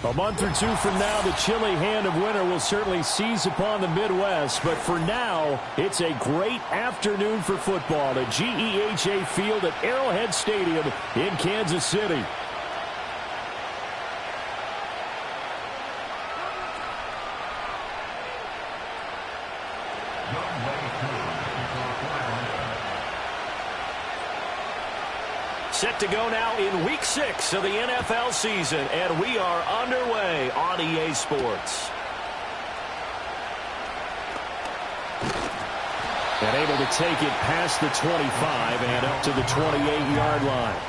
A month or two from now, the chilly hand of winter will certainly seize upon the Midwest. But for now, it's a great afternoon for football at GEHA Field at Arrowhead Stadium in Kansas City. Set to go now in Week 6 of the NFL season, and we are underway on EA Sports. And able to take it past the 25 and up to the 28-yard line.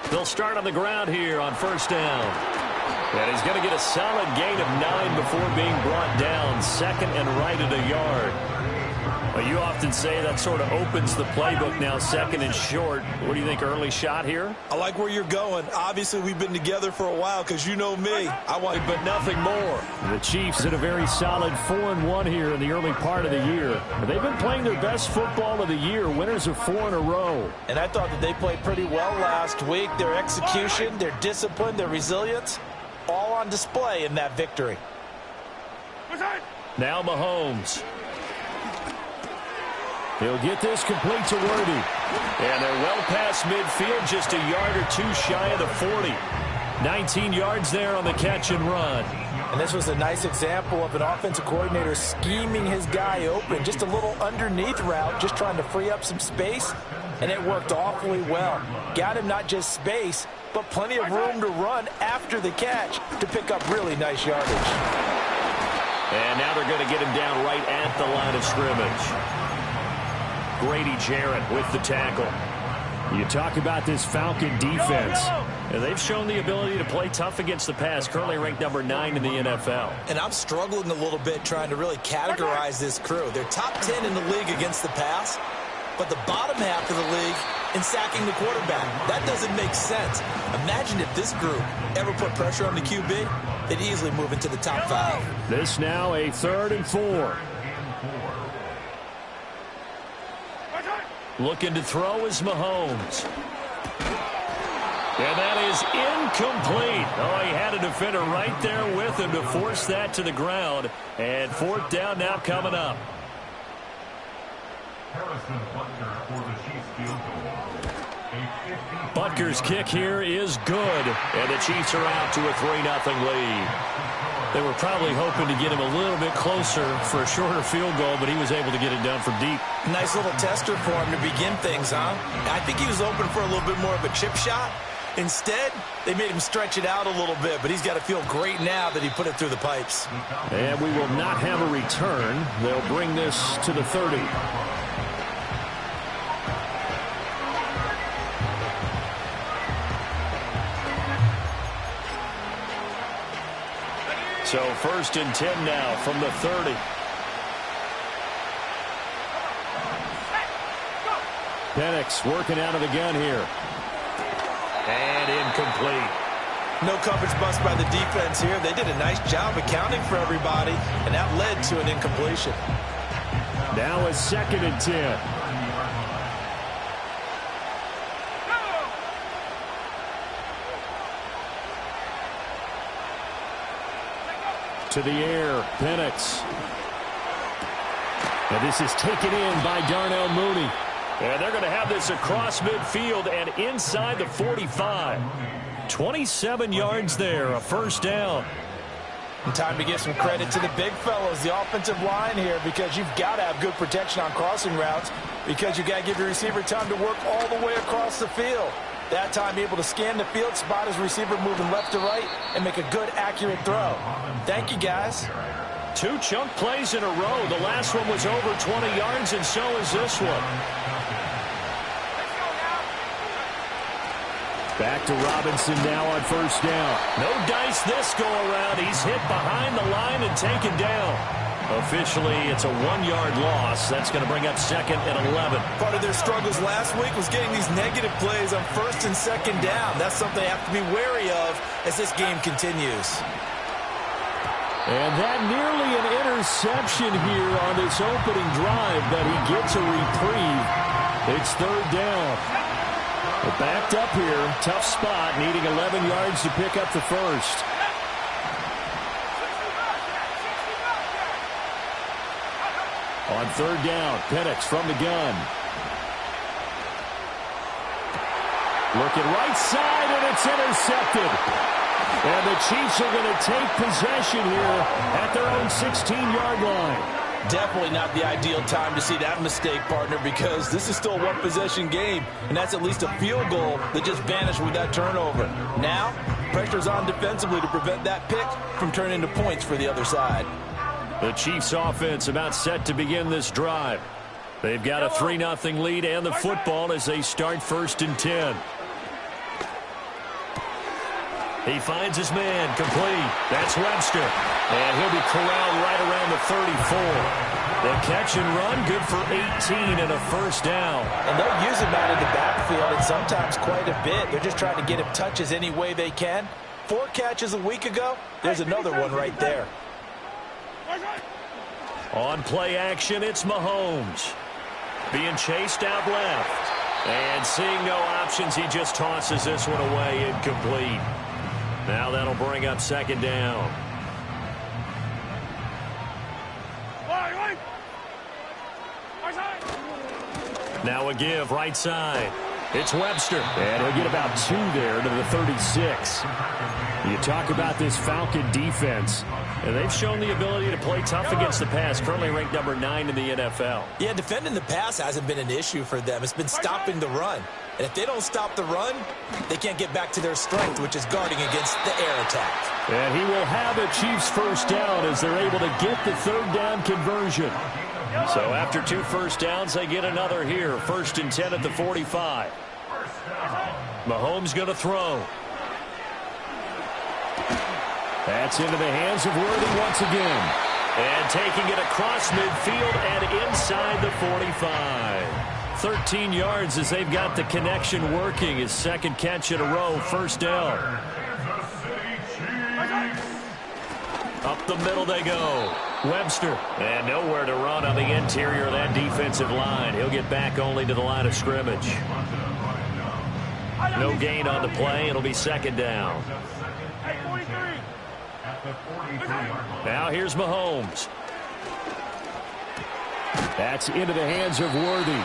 They'll start on the ground here on first down. And he's going to get a solid gain of 9 before being brought down. Second and right at a yard. Well, you often say that sort of opens the playbook now, second and short. What do you think, early shot here? I like where you're going. Obviously, we've been together for a while because you know me. I want but nothing more. The Chiefs had a very solid 4-1 here in the early part of the year. They've been playing their best football of the year, winners of 4 in a row. And I thought that they played pretty well last week. Their execution, their discipline, their resilience, all on display in that victory. Now Mahomes. He'll get this complete to Worthy. And they're well past midfield, just a yard or two shy of the 40. 19 yards there on the catch and run. And this was a nice example of an offensive coordinator scheming his guy open. Just a little underneath route, just trying to free up some space. And it worked awfully well. Got him not just space, but plenty of room to run after the catch to pick up really nice yardage. And now they're going to get him down right at the line of scrimmage. Grady Jarrett with the tackle. You talk about this Falcon defense. And they've shown the ability to play tough against the pass, currently ranked number 9 in the NFL. And I'm struggling a little bit trying to really categorize this crew. They're top 10 in the league against the pass, but the bottom half of the league in sacking the quarterback. That doesn't make sense. Imagine if this group ever put pressure on the QB, they'd easily move into the top 5. This now a 3rd and 4. Looking to throw is Mahomes. And that is incomplete. Oh, he had a defender right there with him to force that to the ground. And 4th down now coming up. Butker's kick here is good. And the Chiefs are out to a 3-0 lead. They were probably hoping to get him a little bit closer for a shorter field goal, but he was able to get it done from deep. Nice little tester for him to begin things, huh? I think he was open for a little bit more of a chip shot. Instead, they made him stretch it out a little bit, but he's got to feel great now that he put it through the pipes. And we will not have a return. They'll bring this to the 30. So 1st and 10 now from the 30. Penix working out of the gun here. And incomplete. No coverage bust by the defense here. They did a nice job accounting for everybody, and that led to an incompletion. Now a 2nd and 10. To the air, Penix. And this is taken in by Darnell Mooney. And they're going to have this across midfield and inside the 45. 27 yards there, a 1st down. And time to give some credit to the big fellows, the offensive line here, because you've got to have good protection on crossing routes, because you've got to give your receiver time to work all the way across the field. That time able to scan the field, spot his receiver moving left to right, and make a good, accurate throw. Thank you, guys. 2 chunk plays in a row. The last one was over 20 yards, and so is this one. Back to Robinson now on 1st down. No dice this go around. He's hit behind the line and taken down. Officially, it's a 1-yard loss. That's going to bring up second and 11. Part of their struggles last week was getting these negative plays on first and second down. That's something they have to be wary of as this game continues. And that nearly an interception here on this opening drive, but he gets a reprieve. It's third down. We're backed up here. Tough spot, needing 11 yards to pick up the first. On third down, Penix from the gun. Looking right side, and it's intercepted. And the Chiefs are going to take possession here at their own 16-yard line. Definitely not the ideal time to see that mistake, partner, because this is still a one-possession game, and that's at least a field goal that just vanished with that turnover. Now, pressure's on defensively to prevent that pick from turning into points for the other side. The Chiefs offense about set to begin this drive. They've got a 3-0 lead and the football as they start first and 10. He finds his man complete. That's Webster. And he'll be corralled right around the 34. The catch and run good for 18 and a first down. And they'll use him out in the backfield and sometimes quite a bit. They're just trying to get him touches any way they can. 4 catches a week ago. There's another one right there. On play action, it's Mahomes. Being chased out left. And seeing no options, he just tosses this one away, incomplete. Now that'll bring up second down. Now a give, right side. It's Webster. And he'll get about 2 there to the 36. You talk about this Falcon defense. And they've shown the ability to play tough against the pass, currently ranked number 9 in the NFL. Yeah, defending the pass hasn't been an issue for them. It's been stopping the run. And if they don't stop the run, they can't get back to their strength, which is guarding against the air attack. And he will have a Chiefs first down as they're able to get the third down conversion. So after 2 first downs, they get another here. First and 10 at the 45. Mahomes going to throw. That's into the hands of Worthy once again. And taking it across midfield and inside the 45. 13 yards as they've got the connection working. His second catch in a row, first down. Up the middle they go. Webster. And nowhere to run on the interior of that defensive line. He'll get back only to the line of scrimmage. No gain on the play. It'll be second down. Now here's Mahomes. That's into the hands of Worthy.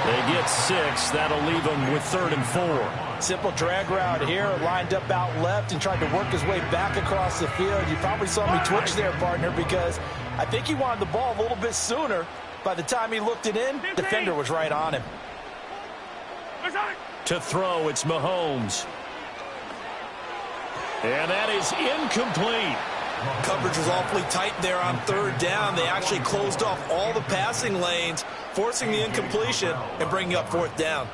They get 6. That'll leave them with 3rd and 4. Simple drag route here. Lined up out left and tried to work his way back across the field. You probably saw me twitch there, partner, because I think he wanted the ball a little bit sooner. By the time he looked it in, defender was right on him. To throw, it's Mahomes. And that is incomplete. Coverage was awfully tight there on third down. They actually closed off all the passing lanes, forcing the incompletion and bringing up fourth down.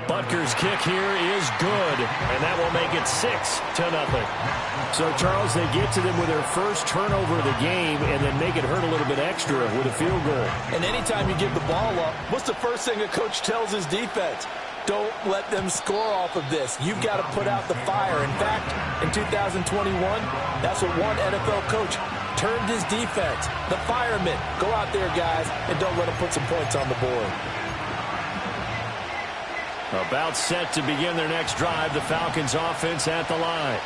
Butker's kick here is good, and that will make it 6-0. So, Charles, they get to them with their first turnover of the game and then make it hurt a little bit extra with a field goal. And anytime you give the ball up, what's the first thing a coach tells his defense? Don't let them score off of this. You've got to put out the fire. In fact, in 2021, that's what one NFL coach termed his defense. The firemen. Go out there, guys, and don't let them put some points on the board. About set to begin their next drive, the Falcons offense at the line.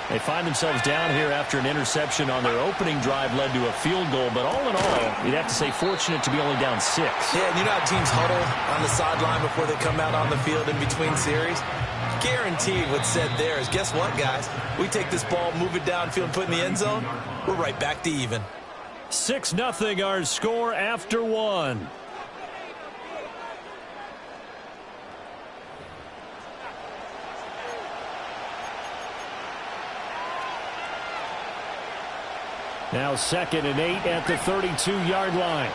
They find themselves down here after an interception on their opening drive led to a field goal. But all in all, you'd have to say fortunate to be only down 6. Yeah, and you know how teams huddle on the sideline before they come out on the field in between series? Guaranteed what's said there is, guess what, guys? We take this ball, move it downfield, and put it in the end zone, we're right back to even. 6-0 our score after 1. Now 2nd and 8 at the 32-yard line.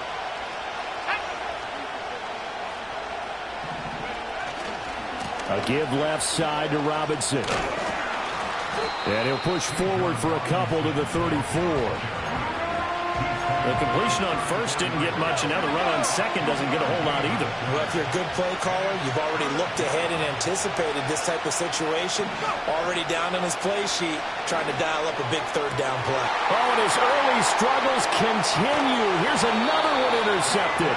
A give left side to Robinson. And he'll push forward for a couple to the 34. The completion on first didn't get much, and now the run on second doesn't get a whole lot either. Well, if you're a good play caller, you've already looked ahead and anticipated this type of situation. Already down on his play sheet, trying to dial up a big third down play. Oh, and his early struggles continue. Here's another one intercepted.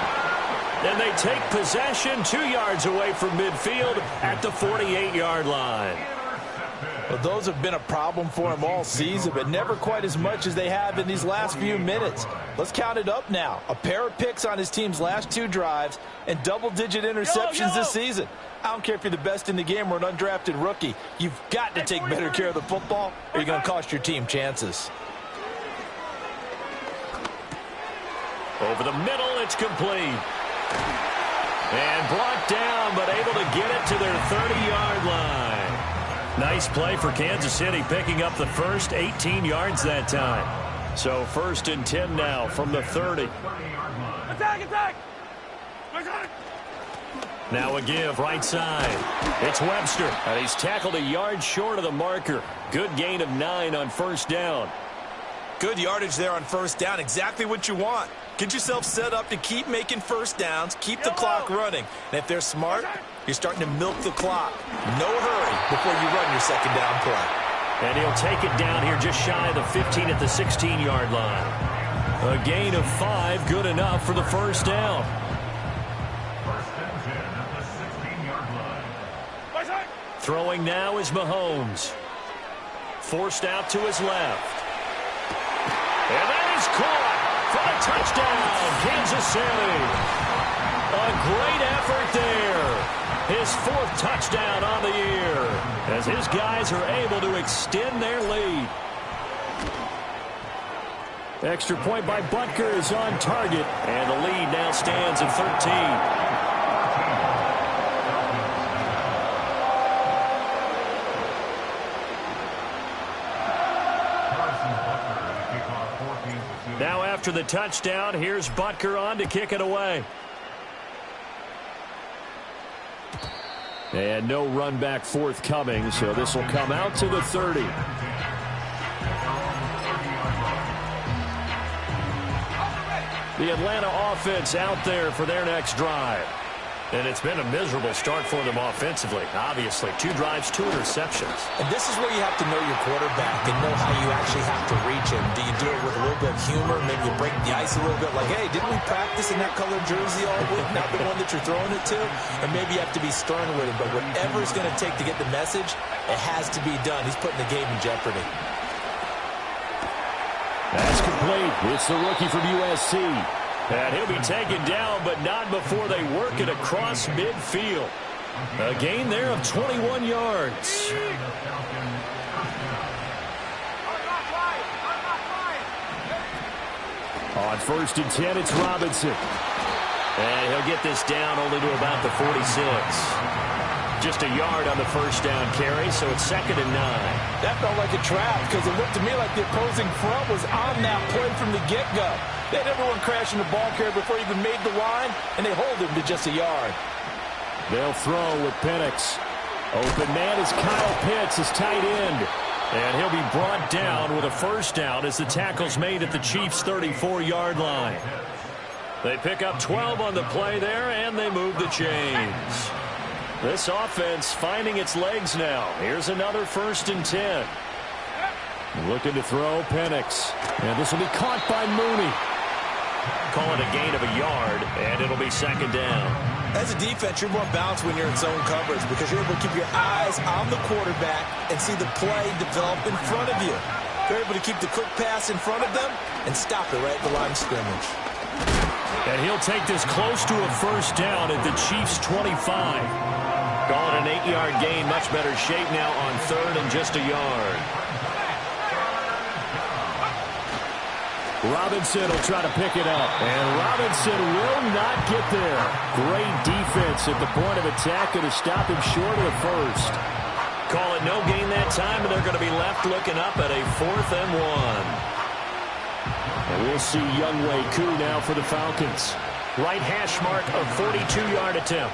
And they take possession 2 yards away from midfield at the 48-yard line. Well, those have been a problem for him all season, but never quite as much as they have in these last few minutes. Let's count it up now. A pair of picks on his team's last 2 drives and double-digit interceptions this season. I don't care if you're the best in the game or an undrafted rookie. You've got to take better care of the football or you're going to cost your team chances. Over the middle, it's complete. And brought down, but able to get it to their 30-yard line. Nice play for Kansas City, picking up the first 18 yards that time. So 1st and 10 now from the 30. Attack! Now a give right side. It's Webster. And he's tackled a yard short of the marker. Good gain of 9 on first down. Good yardage there on first down. Exactly what you want. Get yourself set up to keep making first downs, keep the clock running. And if they're smart, you're starting to milk the clock. No hurry before you run your second down play. And he'll take it down here just shy of the 15 at the 16-yard line. A gain of 5, good enough for the first down. Throwing now is Mahomes. Forced out to his left. And that is caught for a touchdown, Kansas City. A great effort there. His 4th touchdown on the year as his guys are able to extend their lead. Extra point by Butker is on target, and the lead now stands at 13. Now after the touchdown, here's Butker on to kick it away. And no run back forthcoming, so this will come out to the 30. The Atlanta offense out there for their next drive. And it's been a miserable start for them offensively. Obviously, 2 drives, 2 interceptions. And this is where you have to know your quarterback and know how you actually have to reach him. Do you do it with a little bit of humor? Maybe you break the ice a little bit like, hey, didn't we practice in that colored jersey all week? Not the one that you're throwing it to? And maybe you have to be stern with him. But whatever it's going to take to get the message, it has to be done. He's putting the game in jeopardy. That's complete. It's the rookie from USC. And he'll be taken down, but not before they work it across midfield. A gain there of 21 yards. On 1st and 10, it's Robinson. And he'll get this down only to about the 46. Just a yard on the first down carry, so it's 2nd and 9. That felt like a trap because it looked to me like the opposing front was on that play from the get-go. They had everyone crashing the ball carrier before he even made the line, and they hold him to just a yard. They'll throw with Penix. Open man is Kyle Pitts, his tight end. And he'll be brought down with a first down as the tackle's made at the Chiefs' 34-yard line. They pick up 12 on the play there, and they move the chains. This offense finding its legs now. Here's another 1st and 10. Looking to throw Penix. And this will be caught by Mooney. Call it a gain of a yard, and it'll be 2nd down. As a defense, you're more balanced when you're in zone coverage because you're able to keep your eyes on the quarterback and see the play develop in front of you. You're able to keep the quick pass in front of them and stop it right at the line of scrimmage. And he'll take this close to a first down at the Chiefs' 25. Call it an 8-yard gain. Much better shape now on 3rd and just a yard. Robinson will try to pick it up. And Robinson will not get there. Great defense at the point of attack to stop him short of the first. Call it no gain that time, and they're going to be left looking up at a 4th and 1. And we'll see Younghoe Koo now for the Falcons. Right hash mark of 42-yard attempt.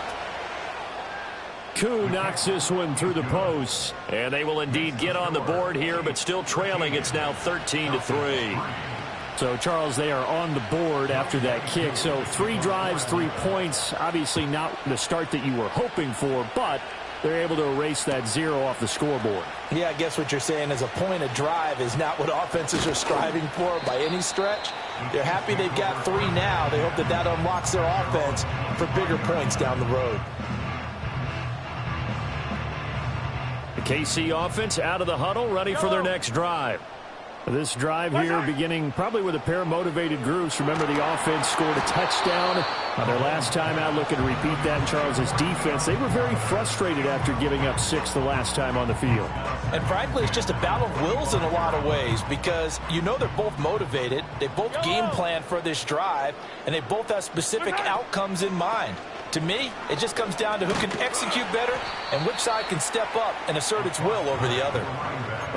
Koo knocks this one through the post. And they will indeed get on the board here, but still trailing. It's now 13-3. So, Charles, they are on the board after that kick. So 3 drives, 3 points. Obviously not the start that you were hoping for, but they're able to erase that 0 off the scoreboard. Yeah, I guess what you're saying is a point a drive is not what offenses are striving for by any stretch. They're happy they've got 3 now. They hope that that unlocks their offense for bigger points down the road. The KC offense out of the huddle, ready for their next drive. This drive here beginning probably with a pair of motivated groups. Remember, the offense scored a touchdown their last time out, looking to repeat that in Charles's defense. They were very frustrated after giving up 6 the last time on the field. And frankly, it's just a battle of wills in a lot of ways because you know they're both motivated. They both game plan for this drive, and they both have specific outcomes in mind. To me, it just comes down to who can execute better and which side can step up and assert its will over the other.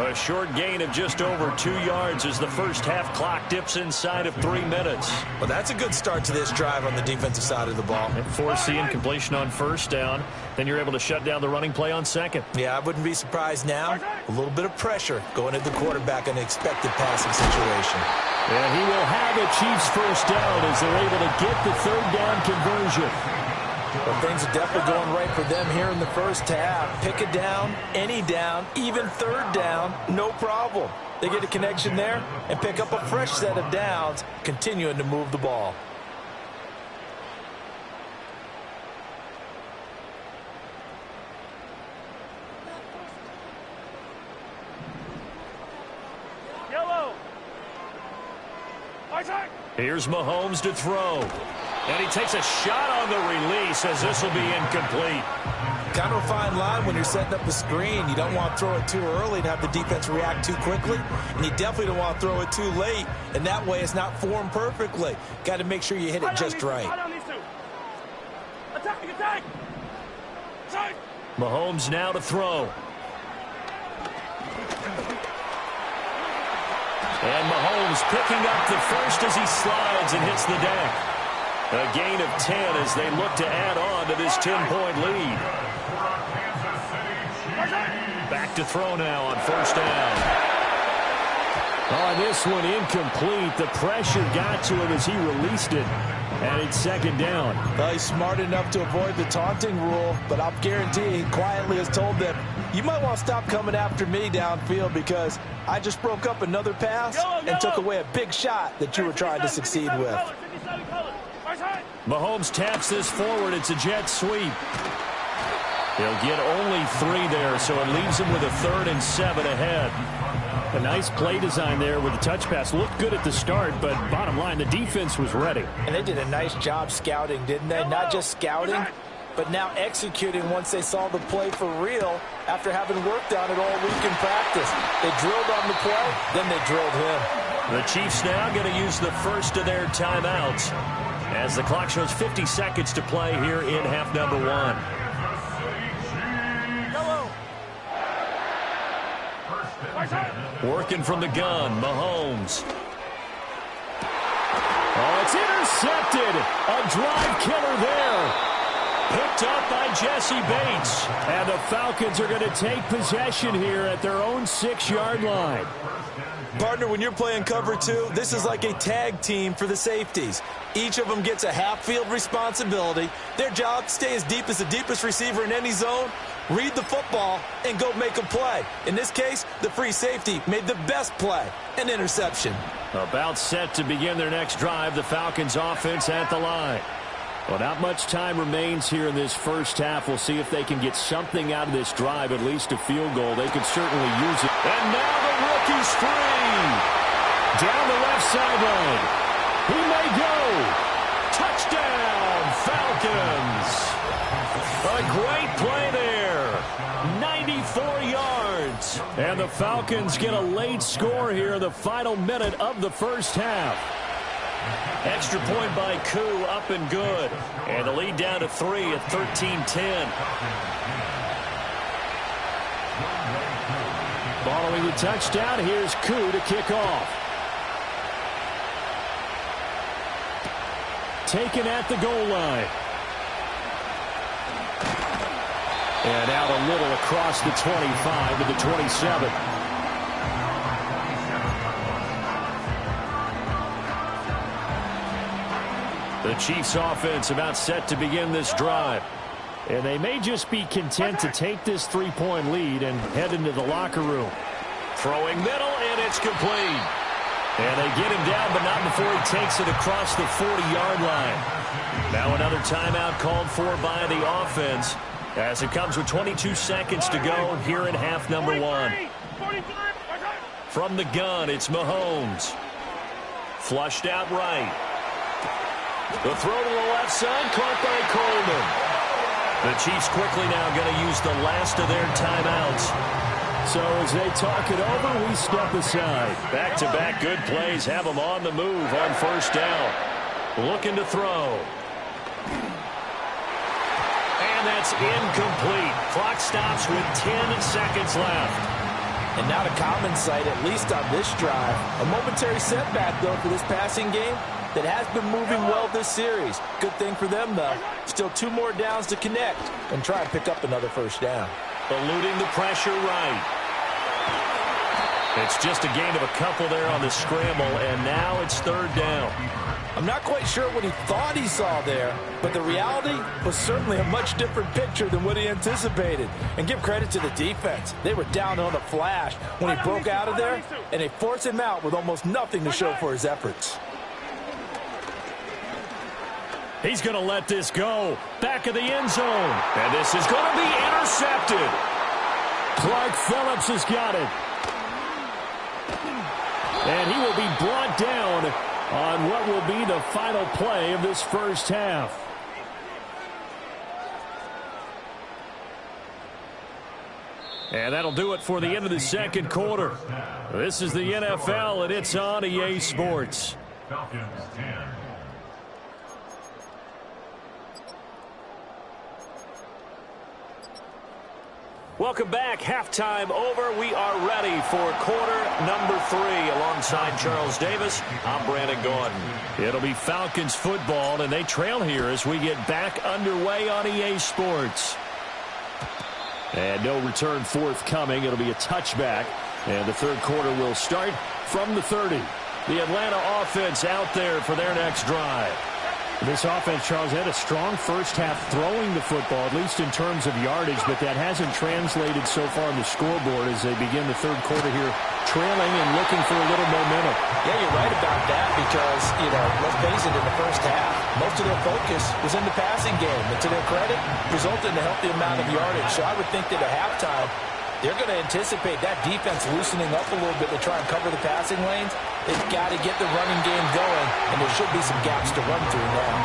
A short gain of just over 2 yards as the first half clock dips inside of 3 minutes. Well, that's a good start to this drive on the defensive side of the ball. And force the incompletion on first down. Then you're able to shut down the running play on second. Yeah, I wouldn't be surprised now. A little bit of pressure going at the quarterback in an expected passing situation. And he will have a Chiefs first down as they're able to get the 3rd down conversion. Well, things are definitely going right for them here in the first half. Pick a down, any down, even 3rd down, no problem. They get a connection there and pick up a fresh set of downs, continuing to move the ball. Yellow. Here's Mahomes to throw. And he takes a shot on the release as this will be incomplete. Kind of a fine line when you're setting up the screen. You don't want to throw it too early and have the defense react too quickly. And you definitely don't want to throw it too late. And that way it's not formed perfectly. Got to make sure you hit it just right. Attack, attack. Mahomes now to throw. And Mahomes picking up the first as he slides and hits the deck. A gain of 10 as they look to add on to this 10-point lead. Back to throw now on first down. Oh, this one incomplete. The pressure got to him as he released it. And it's 2nd down. Well, he's smart enough to avoid the taunting rule, but I'll guarantee he quietly has told them, you might want to stop coming after me downfield because I just broke up another pass and took away a big shot that you were trying to succeed with. Mahomes taps this forward. It's a jet sweep. He'll get only 3 there, so it leaves him with a 3rd and 7 ahead. A nice play design there with the touch pass. Looked good at the start, but bottom line, the defense was ready. And they did a nice job scouting, didn't they? Not just scouting, but now executing once they saw the play for real after having worked on it all week in practice. They drilled on the play, then they drilled him. The Chiefs now going to use the first of their timeouts as the clock shows 50 seconds to play here in half number 1. Working from the gun, Mahomes. Oh, it's intercepted. A drive killer there. Picked up by Jesse Bates. And the Falcons are going to take possession here at their own 6-yard line. Partner, when you're playing cover 2, this is like a tag team for the safeties. Each of them gets a half-field responsibility. Their job, stay as deep as the deepest receiver in any zone, read the football, and go make a play. In this case, the free safety made the best play, an interception. About set to begin their next drive, the Falcons offense at the line. Well, not much time remains here in this first half. We'll see if they can get something out of this drive, at least a field goal. They could certainly use it. And now the rookie's free. Down the left sideline. He may go. Touchdown, Falcons. A great play there. 94 yards. And the Falcons get a late score here in the final minute of the first half. Extra point by Koo, up and good. And the lead down to 3 at 13-10. Following the touchdown, here's Koo to kick off. Taken at the goal line. And out a little across the 25 to the 27. The Chiefs offense about set to begin this drive. And they may just be content to take this 3-point lead and head into the locker room. Throwing middle, and it's complete. And they get him down, but not before he takes it across the 40-yard line. Now another timeout called for by the offense as it comes with 22 seconds to go here in half number 1. From the gun, it's Mahomes. Flushed out right. The throw to the left side, caught by Coleman. The Chiefs quickly now going to use the last of their timeouts. So as they talk it over, we step aside. Back-to-back good plays have them on the move on first down. Looking to throw. And that's incomplete. Clock stops with 10 seconds left. And not a common sight, at least on this drive. A momentary setback, though, for this passing game that has been moving well this series. Good thing for them, though. Still 2 more downs to connect and try and pick up another first down. Eluding the pressure right. It's just a gain of a couple there on the scramble, and now it's third down. I'm not quite sure what he thought he saw there, but the reality was certainly a much different picture than what he anticipated. And give credit to the defense. They were down on a flash when he broke out of there, and they forced him out with almost nothing to show for his efforts. He's going to let this go. Back of the end zone. And this is going to be intercepted. Clark Phillips has got it. And he will be brought down on what will be the final play of this first half. And that'll do it for the end of the second quarter. This is the NFL, and it's on EA Sports. Falcons 10. Welcome back. Halftime over. We are ready for quarter number 3. Alongside Charles Davis, I'm Brandon Gordon. It'll be Falcons football, and they trail here as we get back underway on EA Sports. And no return forthcoming. It'll be a touchback, and the third quarter will start from the 30. The Atlanta offense out there for their next drive. This offense, Charles, had a strong first half throwing the football, at least in terms of yardage, but that hasn't translated so far on the scoreboard as they begin the third quarter here, trailing and looking for a little momentum. Yeah, you're right about that because, let's face it, in the first half, most of their focus was in the passing game. And to their credit, resulted in a healthy amount of yardage. So I would think that at halftime, they're going to anticipate that defense loosening up a little bit to try and cover the passing lanes. They've got to get the running game going, and there should be some gaps to run through now.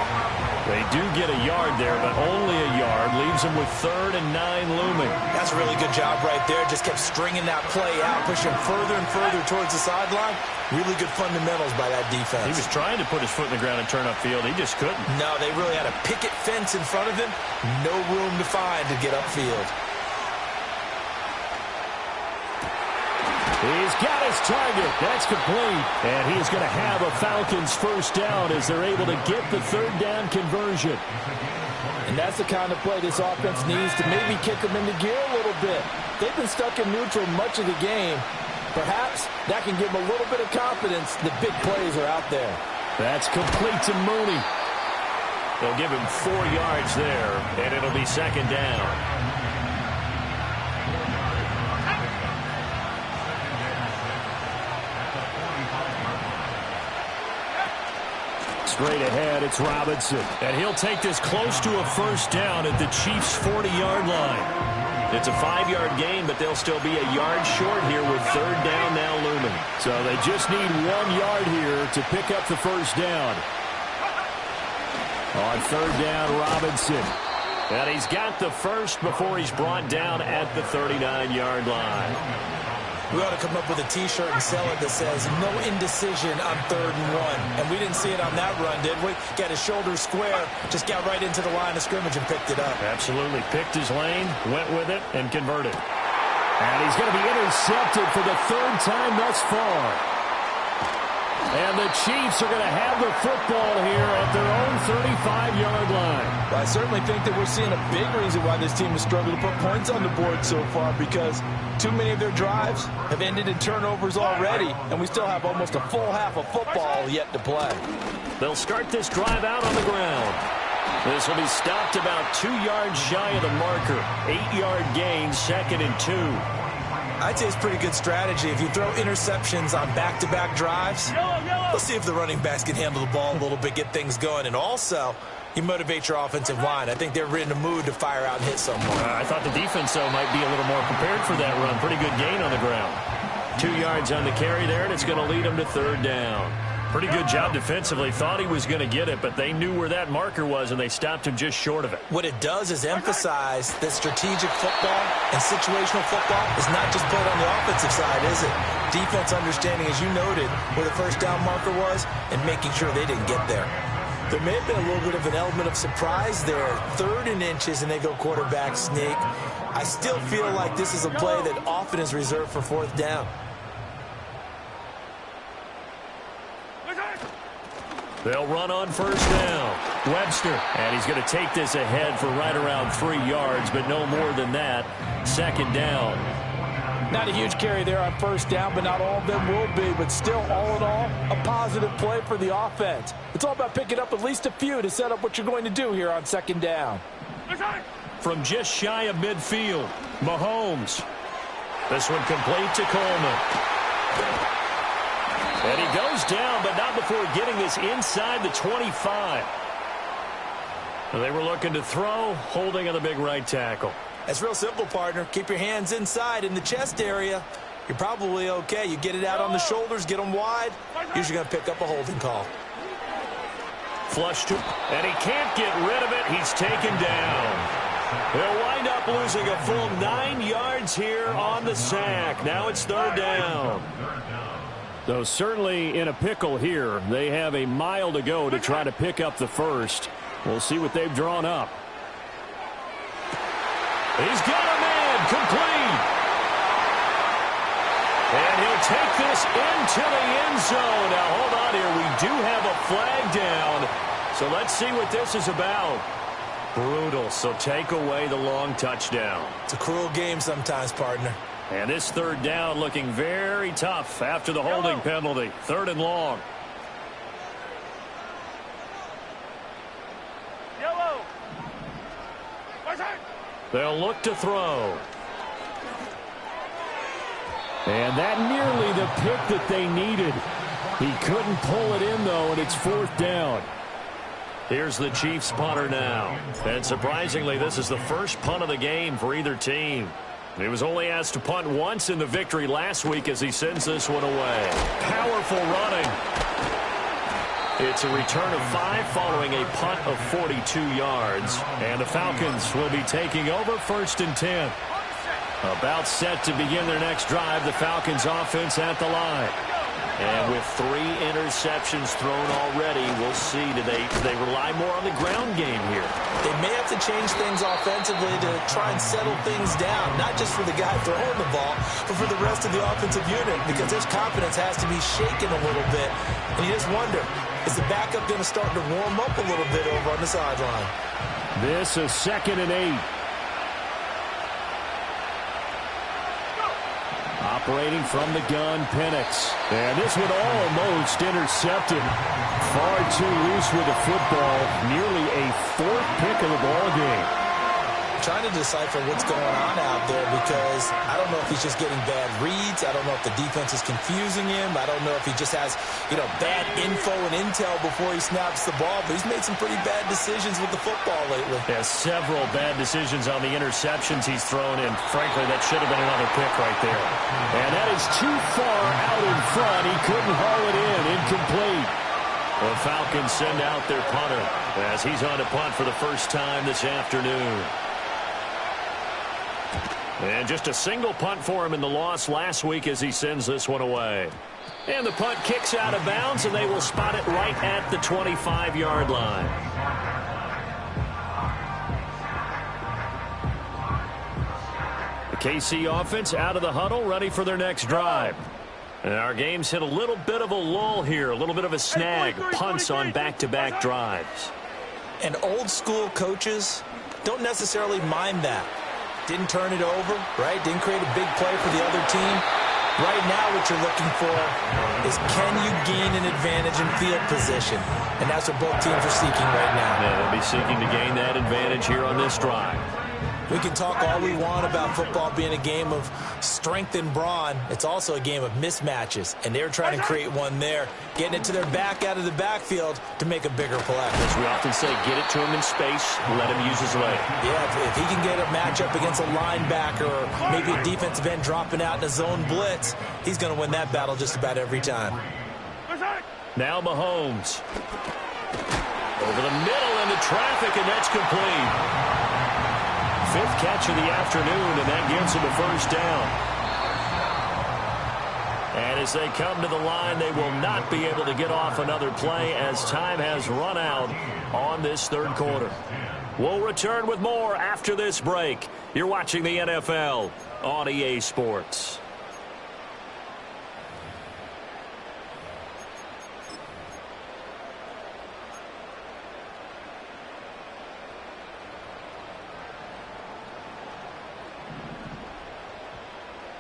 They do get a yard there, but only a yard. Leaves them with 3rd and 9 looming. That's a really good job right there. Just kept stringing that play out, pushing further and further towards the sideline. Really good fundamentals by that defense. He was trying to put his foot in the ground and turn upfield. He just couldn't. No, they really had a picket fence in front of him. No room to find to get upfield. He's got his target. That's complete. And he is going to have a Falcons first down as they're able to get the third down conversion. And that's the kind of play this offense needs to maybe kick them into gear a little bit. They've been stuck in neutral much of the game. Perhaps that can give them a little bit of confidence. The big plays are out there. That's complete to Mooney. They'll give him 4 yards there, and it'll be second down. Straight ahead, it's Robinson. And he'll take this close to a first down at the Chiefs' 40-yard line. It's a 5-yard gain, but they'll still be a yard short here with third down now looming. So they just need 1 yard here to pick up the first down. On third down, Robinson. And he's got the first before he's brought down at the 39-yard line. We ought to come up with a T-shirt and sell it that says, no indecision on 3rd and 1. And we didn't see it on that run, did we? Got his shoulders square, just got right into the line of scrimmage and picked it up. Absolutely. Picked his lane, went with it, and converted. And he's going to be intercepted for the 3rd time thus far. And the Chiefs are going to have the football here at their own 35-yard line. Well, I certainly think that we're seeing a big reason why this team has struggled to put points on the board so far, because too many of their drives have ended in turnovers already, and we still have almost a full half of football yet to play. They'll start this drive out on the ground. This will be stopped about 2 yards shy of the marker. 8-yard gain, 2nd and 2. I'd say it's pretty good strategy. If you throw interceptions on back-to-back drives, let's see if the running backs can handle the ball a little bit, get things going, and also you motivate your offensive line. I think they're in a mood to fire out and hit someone. I thought the defense, though, might be a little more prepared for that run. Pretty good gain on the ground. 2 yards on the carry there, and it's going to lead them to 3rd down. Pretty good job defensively. Thought he was going to get it, but they knew where that marker was, and they stopped him just short of it. What it does is emphasize that strategic football and situational football is not just played on the offensive side, is it? Defense understanding, as you noted, where the 1st down marker was and making sure they didn't get there. There may have been a little bit of an element of surprise there. 3rd and inches, and they go quarterback sneak. I still feel like this is a play that often is reserved for 4th down. They'll run on 1st down. Webster, and he's going to take this ahead for right around 3 yards, but no more than that. 2nd down. Not a huge carry there on 1st down, but not all of them will be. But still, all in all, a positive play for the offense. It's all about picking up at least a few to set up what you're going to do here on 2nd down. From just shy of midfield, Mahomes. This one complete to Coleman. And he goes down, but not before getting this inside the 25. They were looking to throw, holding on the big right tackle. That's real simple, partner. Keep your hands inside in the chest area. You're probably okay. You get it out on the shoulders, get them wide. Usually going to pick up a holding call. Flush to, and he can't get rid of it. He's taken down. They'll wind up losing a full 9 yards here on the sack. Now it's 3rd down. Though certainly in a pickle here. They have a mile to go to try to pick up the 1st. We'll see what they've drawn up. He's got a man complete. And he'll take this into the end zone. Now hold on here. We do have a flag down. So let's see what this is about. Brutal. So take away the long touchdown. It's a cruel game sometimes, partner. And this 3rd down looking very tough after the holding penalty. 3rd and long. They'll look to throw. And that nearly the pick that they needed. He couldn't pull it in, though, and it's 4th down. Here's the Chiefs punter now. And surprisingly, this is the first punt of the game for either team. He was only asked to punt once in the victory last week as he sends this one away. Powerful running. It's a return of 5 following a punt of 42 yards. And the Falcons will be taking over 1st and 10. About set to begin their next drive, the Falcons offense at the line. And with 3 interceptions thrown already, we'll see. Do they rely more on the ground game here? They may have to change things offensively to try and settle things down, not just for the guy throwing the ball, but for the rest of the offensive unit, because his confidence has to be shaken a little bit. And you just wonder, is the backup going to start to warm up a little bit over on the sideline? This is 2nd and 8. Operating from the gun, Penix. And this one almost intercepted. Far too loose with the football. Nearly a 4th pick of the ball game. Trying to decipher what's going on out there, because I don't know if he's just getting bad reads. I don't know if the defense is confusing him. I don't know if he just has, bad info and intel before he snaps the ball. But he's made some pretty bad decisions with the football lately. Has several bad decisions on the interceptions he's thrown, and frankly, that should have been another pick right there. And that is too far out in front. He couldn't haul it in. Incomplete. The Falcons send out their punter as he's on to punt for the first time this afternoon. And just a single punt for him in the loss last week as he sends this one away. And the punt kicks out of bounds, and they will spot it right at the 25-yard line. The KC offense out of the huddle, ready for their next drive. And our game's hit a little bit of a lull here, a little bit of a snag, punts on back-to-back drives. And old-school coaches don't necessarily mind that. Didn't turn it over, right? Didn't create a big play for the other team. Right now what you're looking for is can you gain an advantage in field position? And that's what both teams are seeking right now. Yeah, they'll be seeking to gain that advantage here on this drive. We can talk all we want about football being a game of strength and brawn. It's also a game of mismatches, and they're trying to create one there, getting it to their back out of the backfield to make a bigger play. As we often say, get it to him in space, let him use his leg. Yeah, if he can get a matchup against a linebacker or maybe a defensive end dropping out in a zone blitz, he's going to win that battle just about every time. Now Mahomes. Over the middle into traffic, and that's complete. Fifth catch of the afternoon, and that gives him a first down. And as they come to the line, they will not be able to get off another play as time has run out on this third quarter. We'll return with more after this break. You're watching the NFL on EA Sports.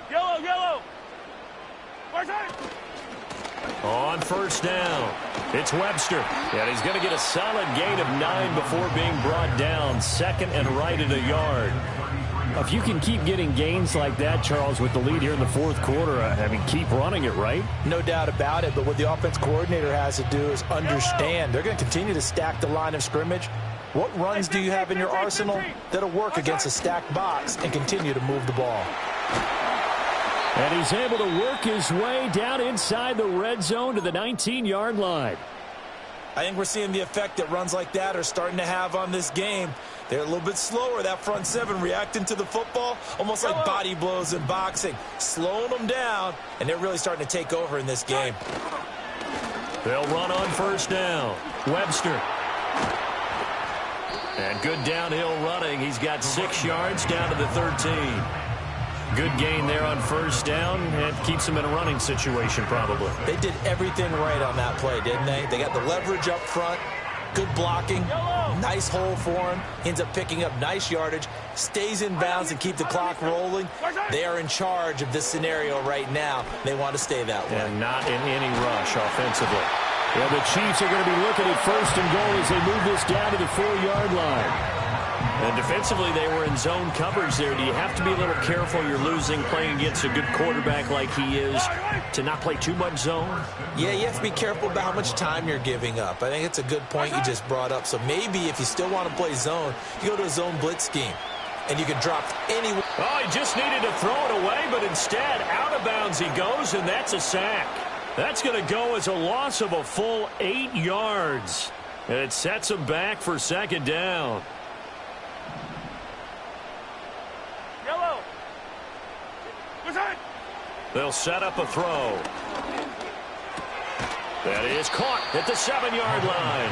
Yellow. On first down, it's Webster. And he's going to get a solid gain of 9 before being brought down. Second and right at a yard. If you can keep getting gains like that, Charles, with the lead here in the fourth quarter, I mean, keep running it, right? No doubt about it, but what the offense coordinator has to do is understand. They're going to continue to stack the line of scrimmage. What runs do you have in your arsenal that'll work against a stacked box and continue to move the ball? And he's able to work his way down inside the red zone to the 19-yard line. I think we're seeing the effect that runs like that are starting to have on this game. They're a little bit slower, that front seven, reacting to the football, almost like body blows in boxing, slowing them down, and they're really starting to take over in this game. They'll run on first down. Webster. And good downhill running. He's got 6 yards down to the 13. Good gain there on first down, and keeps him in a running situation probably. They did everything right on that play, didn't they? They got the leverage up front, good blocking, nice hole for him. He ends up picking up nice yardage, stays in bounds and keep the clock rolling. They are in charge of this scenario right now. They want to stay that way. And not in any rush offensively. Well, the Chiefs are going to be looking at first and goal as they move this down to the 4-yard line. And defensively, they were in zone coverage there. Do you have to be a little careful? You're losing playing against a good quarterback like he is to not play too much zone? Yeah, you have to be careful about how much time you're giving up. I think it's a good point you just brought up. So maybe if you still want to play zone, you go to a zone blitz scheme. And you can drop anywhere. Oh, he just needed to throw it away, but instead, out of bounds he goes, and that's a sack. That's going to go as a loss of a full 8 yards. And it sets him back for second down. They'll set up a throw. That is caught at the 7-yard line.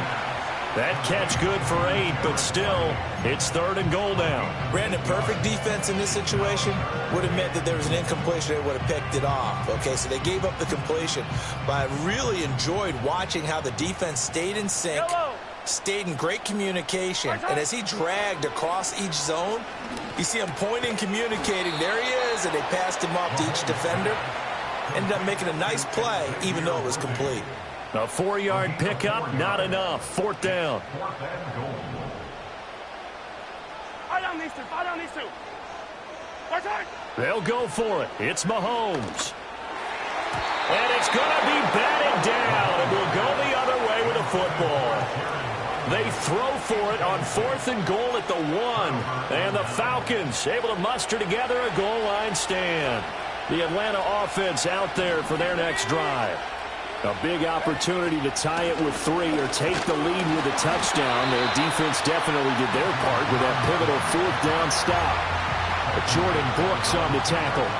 That catch good for 8, but still, it's third and goal now. Brandon, perfect defense in this situation would have meant that there was an incompletion. They would have picked it off. Okay, so they gave up the completion. But I really enjoyed watching how the defense stayed in sync, stayed in great communication. And as he dragged across each zone, you see him pointing, communicating. There he is, and they passed him off to each defender. Ended up making a nice play, even though it was complete. A 4-yard pickup, not enough. Fourth down. They'll go for it. It's Mahomes. And it's going to be batted down, and we'll go the other way with a football. They throw for it on 4th and goal at the 1. And the Falcons able to muster together a goal line stand. The Atlanta offense out there for their next drive. A big opportunity to tie it with 3 or take the lead with a touchdown. Their defense definitely did their part with that pivotal 4th down stop. But Jordan Brooks on the tackle.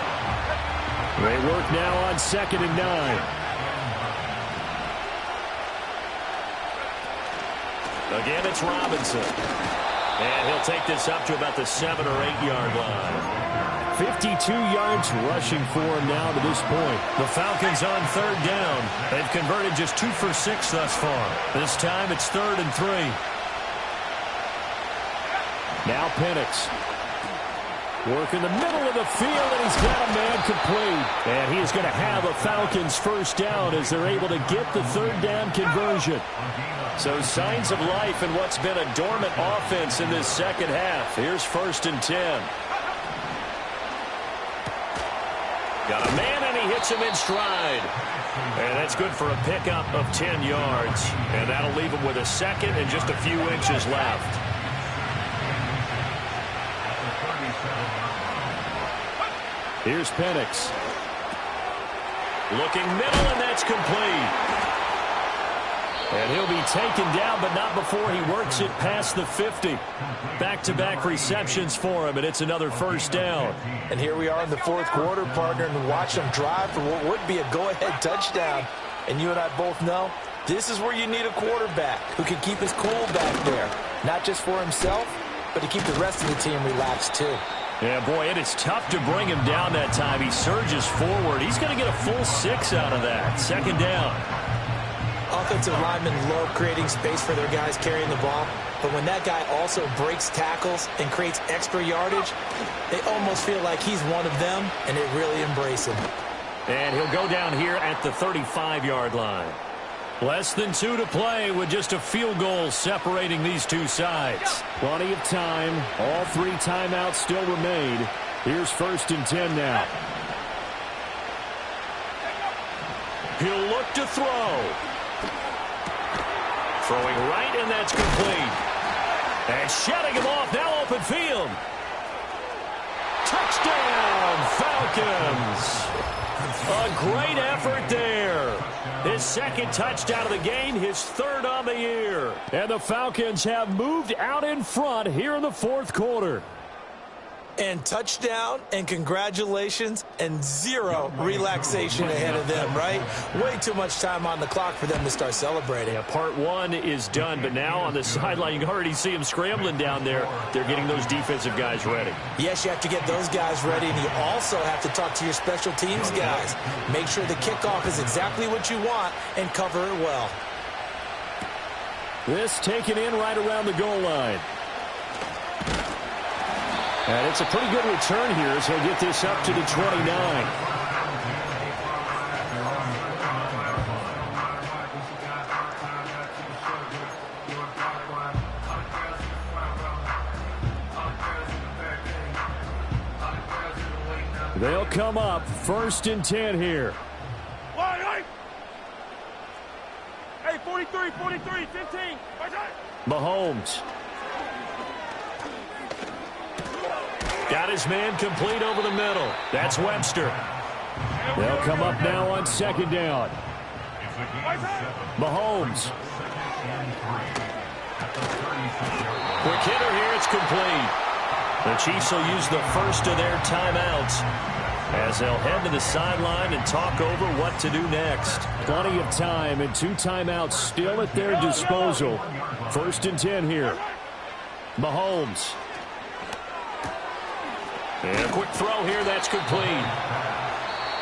They work now on 2nd and 9. Again, it's Robinson. And he'll take this up to about the 7 or 8 yard line. 52 yards rushing for him now to this point. The Falcons on third down. They've converted just 2 for 6 thus far. This time it's 3rd and 3. Now Penix. Work in the middle of the field, and he's got a man complete. And he is going to have a Falcons first down as they're able to get the third down conversion. So signs of life in what's been a dormant offense in this second half. Here's 1st and 10. Got a man, and he hits him in stride. And that's good for a pickup of 10 yards. And that'll leave him with a second and just a few inches left. Here's Penix. Looking middle, and that's complete. And he'll be taken down, but not before he works it past the 50. Back-to-back receptions for him, and it's another first down. And here we are in the fourth quarter, partner, and watch them drive for what would be a go-ahead touchdown. And you and I both know this is where you need a quarterback who can keep his cool back there, not just for himself, but to keep the rest of the team relaxed too. Yeah, boy, it is tough to bring him down that time. He surges forward. He's going to get a full 6 out of that. Second down. Offensive linemen love creating space for their guys carrying the ball, but when that guy also breaks tackles and creates extra yardage, they almost feel like he's one of them, and they really embrace him. And he'll go down here at the 35-yard line. Less than 2 to play with just a field goal separating these two sides. Plenty of time. All 3 timeouts still remain. Here's 1st and 10 now. He'll look to throw. Throwing right, and that's complete. And shutting him off, now open field. Touchdown, Falcons. A great effort there. His second touchdown of the game, his 3rd on the year. And the Falcons have moved out in front here in the fourth quarter. And touchdown, and congratulations, and 0 relaxation ahead of them, right? Way too much time on the clock for them to start celebrating. Yeah, part 1 is done, but now on the sideline, you can already see them scrambling down there. They're getting those defensive guys ready. Yes, you have to get those guys ready, and you also have to talk to your special teams guys. Make sure the kickoff is exactly what you want and cover it well. This taken in right around the goal line. And it's a pretty good return here as he'll get this up to the 29. They'll come up 1st and 10 here. Hey, 43, 43, 15. Mahomes. Got his man complete over the middle. That's Webster. They'll come up now on 2nd down. Mahomes. Quick hitter here. It's complete. The Chiefs will use the first of their timeouts as they'll head to the sideline and talk over what to do next. Plenty of time and 2 timeouts still at their disposal. 1st and 10 here. Mahomes. And a quick throw here, that's complete.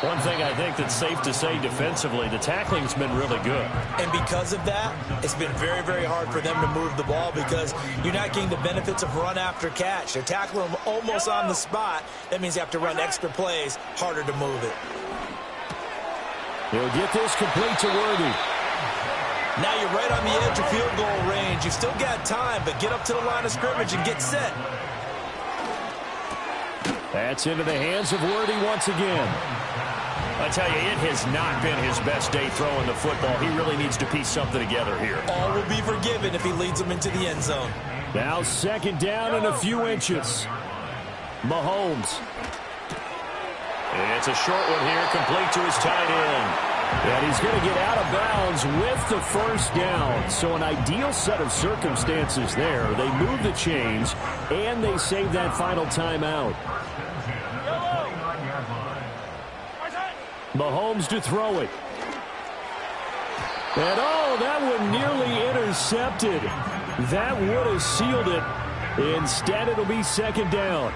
One thing I think that's safe to say defensively, the tackling's been really good. And because of that, it's been very, very hard for them to move the ball because you're not getting the benefits of run after catch. They're tackling them almost on the spot. That means you have to run extra plays, harder to move it. He'll get this complete to Worthy. Now you're right on the edge of field goal range. You've still got time, but get up to the line of scrimmage and get set. That's into the hands of Worthy once again. I tell you, it has not been his best day throwing the football. He really needs to piece something together here. All will be forgiven if he leads them into the end zone. Now 2nd down and a few inches. Mahomes. It's a short one here, complete to his tight end. And he's going to get out of bounds with the first down. So an ideal set of circumstances there. They move the chains, and they save that final timeout. Mahomes to throw it. And, oh, that one nearly intercepted. That would have sealed it. Instead, it'll be 2nd down.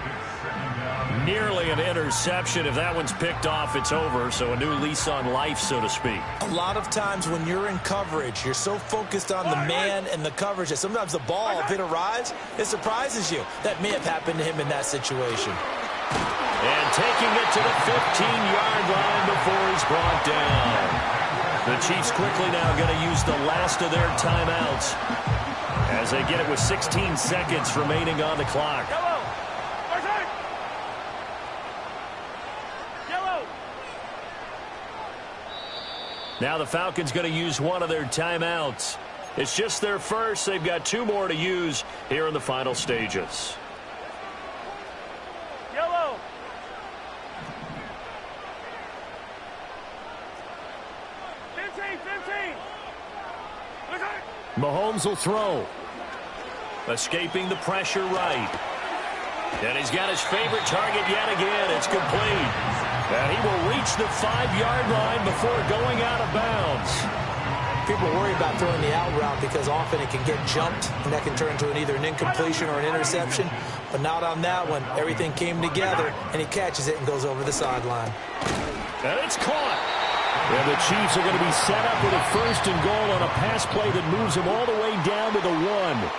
Nearly an interception. If that one's picked off, it's over. So a new lease on life, so to speak. A lot of times when you're in coverage, you're so focused on the man and the coverage that sometimes the ball, if it arrives, it surprises you. That may have happened to him in that situation. And taking it to the 15-yard line before he's brought down. The Chiefs quickly now going to use the last of their timeouts as they get it with 16 seconds remaining on the clock. Now the Falcons going to use one of their timeouts. It's just their first. They've got 2 more to use here in the final stages. Yellow. Mahomes will throw. Escaping the pressure right. And he's got his favorite target yet again. It's complete. And he will reach the 5-yard line before going out of bounds. People worry about throwing the out route because often it can get jumped, and that can turn into either an incompletion or an interception. But not on that one. Everything came together, and he catches it and goes over the sideline. And it's caught. And the Chiefs are going to be set up with a 1st and goal on a pass play that moves them all the way down to the 1.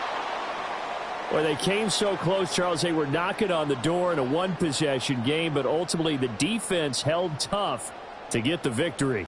Well, they came so close, Charles. They were knocking on the door in a 1-possession game, but ultimately the defense held tough to get the victory.